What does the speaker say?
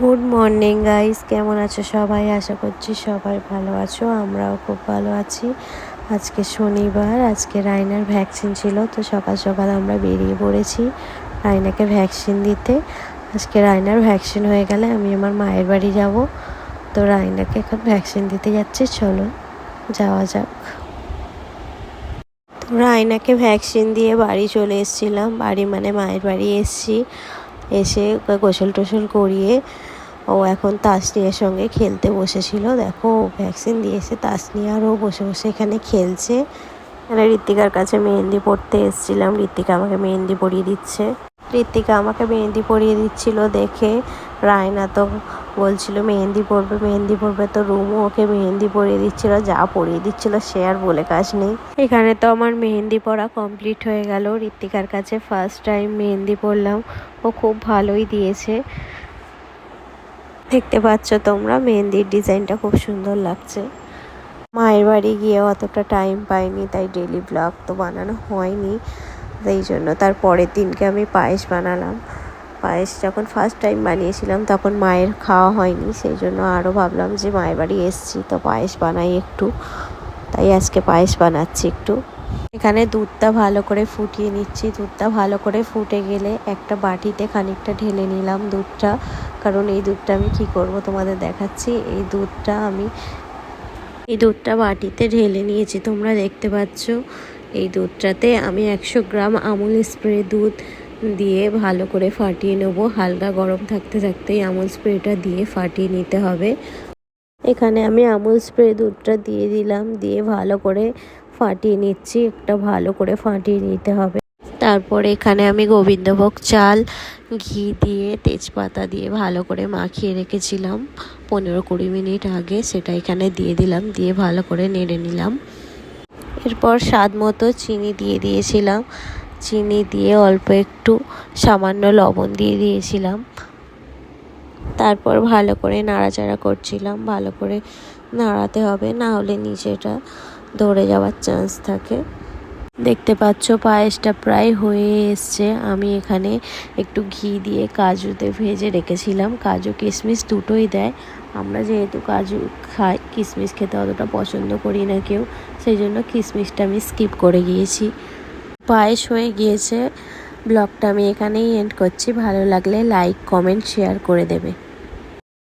Good morning guys, কেমন আছো সবাই? আশা করছি সবাই ভালো আছো। আমরাও খুব ভালো আছি। আজকে শনিবার, আজকে রায়নার ভ্যাকসিন ছিল, তো সকাল সকাল আমরা বেরিয়ে পড়েছি রায়নাকে ভ্যাকসিন দিতে। আজকে রায়নার ভ্যাকসিন হয়ে গেলে আমি আমার মায়ের বাড়ি যাব। তো রায়নাকে এখন ভ্যাকসিন দিতে যাচ্ছি, চলো যাওয়া যাক। তো রায়নাকে ভ্যাকসিন দিয়ে বাড়ি চলে এসেছিলাম, বাড়ি মানে মায়ের বাড়ি এসেছি। এসে গোসল টোসল করিয়ে ও এখন তাসনিয়ার সঙ্গে খেলতে বসেছিল। দেখো, ভ্যাকসিন দিয়েছে তাসনিয়া আর ও বসে বসে এখানে খেলছে। এখানে ঋত্বিকার কাছে মেহেন্দি পড়তে এসেছিলাম, ঋত্বিকা আমাকে মেহেন্দি পরিয়ে দিচ্ছে। ঋত্বিকা আমাকে মেহেন্দি পরিয়ে দিচ্ছিল দেখে রায়না তো বলছিল মেহেন্দি পড়বে, তো রুমও ওকে মেহেন্দি পরিয়ে দিচ্ছিল। যা পরিয়ে দিচ্ছিল সে আর বলে কাজ নেই। এখানে তো আমার মেহেন্দি পরা কমপ্লিট হয়ে গেল। ঋত্বিকার কাছে ফার্স্ট টাইম মেহেন্দি পরলাম, ও খুব ভালোই দিয়েছে। দেখতে পাচ্ছ তোমরা, মেহেন্দির ডিজাইনটা খুব সুন্দর লাগছে। মায়ের বাড়ি গিয়ে অতটা টাইম পাইনি, তাই ডেলি ব্লগ তো বানানো হয়নি। এই জন্য তার পরের দিনকে আমি পায়েস বানালাম। পায়েস যখন ফার্স্ট টাইম বানিয়েছিলাম তখন মায়ের খাওয়া হয়নি, সেই জন্য আরও ভাবলাম যে মায়ের বাড়ি এসেছি তো পায়েস বানাই একটু, তাই আজকে পায়েস বানাচ্ছি একটু। এখানে দুধটা ভালো করে ফুটিয়ে নিচ্ছি। দুধটা ভালো করে ফুটে গেলে একটা বাটিতে খানিকটা ঢেলে নিলাম দুধটা, কারণ এই দুধটা আমি কি করব তোমাদের দেখাচ্ছি। এই দুধটা বাটিতে ঢেলে নিয়েছি, তোমরা দেখতে পাচ্ছ। এই দুধটাতে আমি 100 গ্রাম আমুল স্প্রে দুধ দিয়ে ভালো করে ফাটিয়ে নেব। হালকা গরম থাকতে থাকতেই আমুল স্প্রেটা দিয়ে ফাটিয়ে নিতে হবে। এখানে আমি আমুল স্প্রে দুধটা দিয়ে দিলাম, দিয়ে ভালো করে ফাটিয়ে নিচ্ছি। একটা ভালো করে ফাটিয়ে নিতে হবে। তারপর এখানে আমি গোবিন্দভোগ চাল ঘি দিয়ে তেজপাতা দিয়ে ভালো করে মাখিয়ে রেখেছিলাম 15-20 মিনিট আগে, সেটা এখানে দিয়ে দিলাম, দিয়ে ভালো করে নেড়ে নিলাম। এরপর স্বাদ মতো চিনি দিয়ে দিয়েছিলাম, চিনি দিয়ে অল্প একটু সামান্য লবণ দিয়ে দিয়েছিলাম। তারপর ভালো করে নাড়াচাড়া করছিলাম। ভালো করে নাড়াতে হবে, না হলে নিচেটা ধরে যাওয়ার চান্স থাকে। দেখতে পাচ্ছ পায়েসটা প্রায় হয়ে এসছে। আমি এখানে একটু ঘি দিয়ে কাজুতে ভেজে রেখেছিলাম। কাজু কিশমিশ দুটোই দেয়। আমরা যেহেতু কাজু খাই, কিশমিশ খেতে অতটা পছন্দ করি না কেউ, সেই জন্য কিশমিশটা আমি স্কিপ করে গিয়েছি। পায়েস হয়ে গিয়েছে। ব্লগটা আমি এখানেই এন্ড করছি। ভালো লাগলে লাইক, কমেন্ট, শেয়ার করে দেবে।